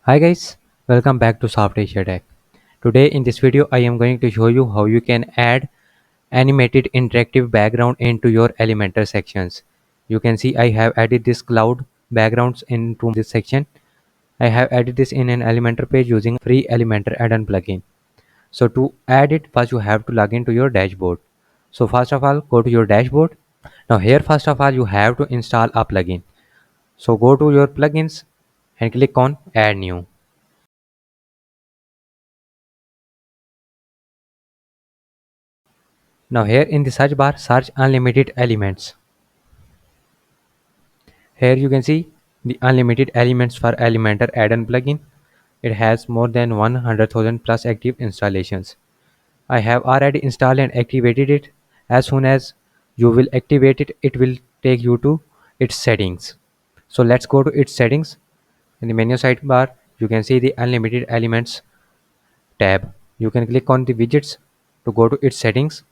Hi guys, welcome back to SoftAsia Tech. Today in this video I am going to show you how you can add animated interactive background into your Elementor sections. You can see I have added this cloud backgrounds into this section. I have added this in an Elementor page using free Elementor add-on plugin. So to add it, first you have to log into your dashboard. So first of all, go to your dashboard. Now here first of all you have to install a plugin. So go to your plugins and click on add new. Now here in the search bar, search unlimited elements. Here you can see the unlimited elements for Elementor add-on plugin. It has more than 100,000 plus active installations. I have already installed and activated it. As soon as you will activate it, it will take you to its settings. So let's go to its settings. In the menu sidebar, you can see the unlimited elements tab. You can click on the widgets to go to its settings.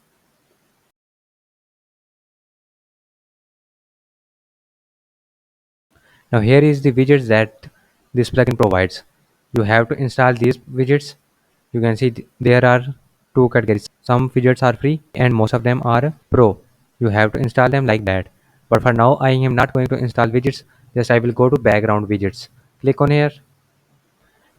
Now here is the widgets that this plugin provides. You have to install these widgets. You can see there are two categories. Some widgets are free and most of them are pro. You have to install them like that. But for now I am not going to install widgets. Just I will go to background widgets. Click on here.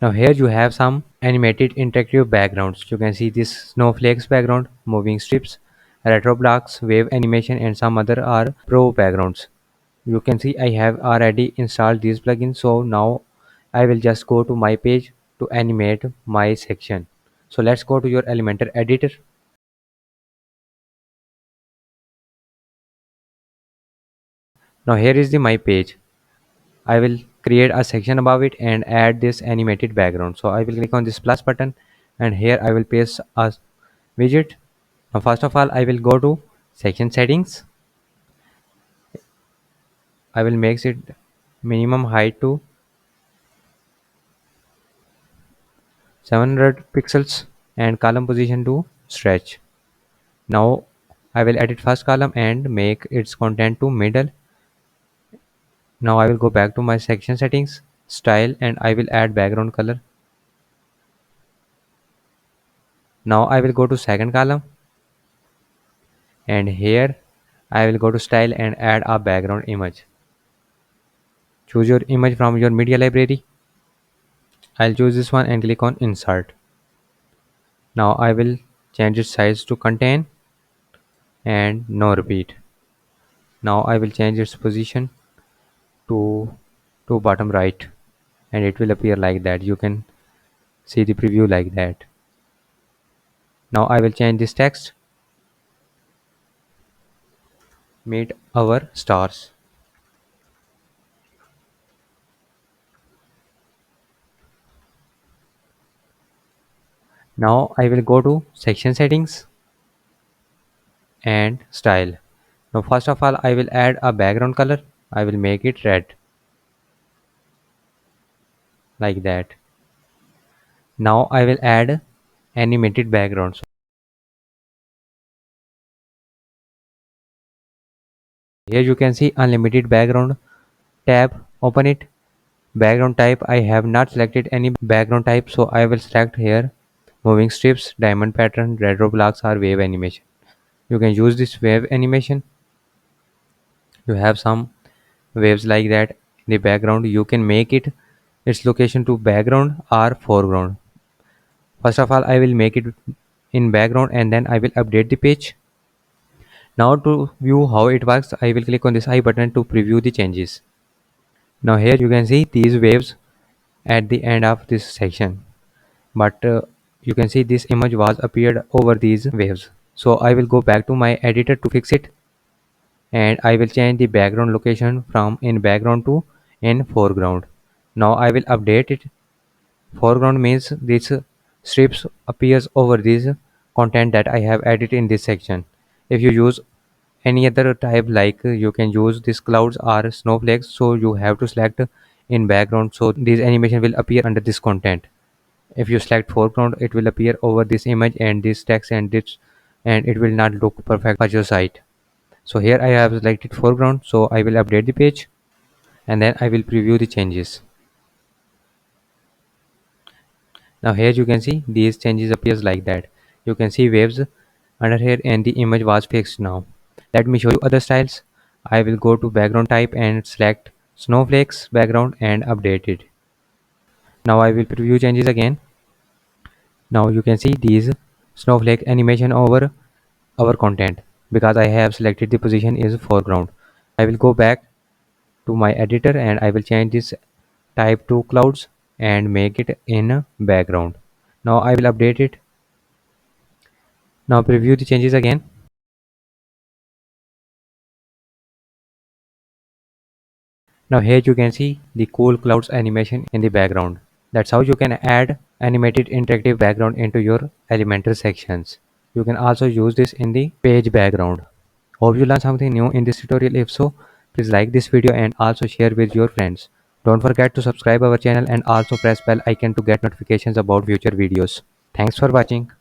Now here you have some animated interactive backgrounds. You can see this snowflakes background, moving strips, retro blocks, wave animation and some other are pro backgrounds. You can see I have already installed these plugins, so now I will just go to my page to animate my section. So let's go to your Elementor editor. Now here is the my page. I will create a section above it and add this animated background. So I will click on this plus button and here I will paste a widget. Now first of all I will go to section settings. I will make it minimum height to 700 pixels and column position to stretch. Now I will edit first column and make its content to middle. Now I will go back to my section settings, style, and I will add background color. Now I will go to second column and here I will go to style and add a background image. Choose your image from your media library. I'll choose this one and click on insert. Now I will change its size to contain and no repeat. Now I will change its position to bottom right and it will appear like that. You can see the preview like that. Now I will change this text. Meet our stars. Now I will go to section settings and style. Now first of all I will add a background color. I will make it red like that. Now I will add animated backgrounds. Here you can see unlimited background tab. Open it. Background type, I have not selected any background type, so I will select here moving strips, diamond pattern, retro blocks or wave animation. You can use this wave animation. You have some waves like that in the background. You can make it its location to background or foreground. First of all I will make it in background and then I will update the page. Now to view how it works I will click on this I button to preview the changes. Now here you can see these waves at the end of this section, but you can see this image was appeared over these waves. So I will go back to my editor to fix it and I will change the background location from in background to in foreground. Now I will update it. Foreground means this strips appears over this content that I have added in this section. If you use any other type like you can use this clouds or snowflakes, so you have to select in background so this animation will appear under this content. If you select foreground it will appear over this image and this text and this, and it will not look perfect for your site. So here I have selected foreground, so I will update the page and then I will preview the changes. Now here you can see these changes appears like that. You can see waves under here and the image was fixed now. Let me show you other styles. I will go to background type and select snowflakes background and update it. Now I will preview changes again. Now you can see these snowflake animation over our content because I have selected the position is foreground. I will go back to my editor and I will change this type to clouds and make it in background. Now I will update it. Now preview the changes again. Now here you can see the cool clouds animation in the background. That's how you can add animated interactive background into your Elementor sections. You can also use this in the page background. Hope you learned something new in this tutorial. If so, please like this video and also share with your friends. Don't forget to subscribe our channel and also press bell icon to get notifications about future videos. Thanks for watching.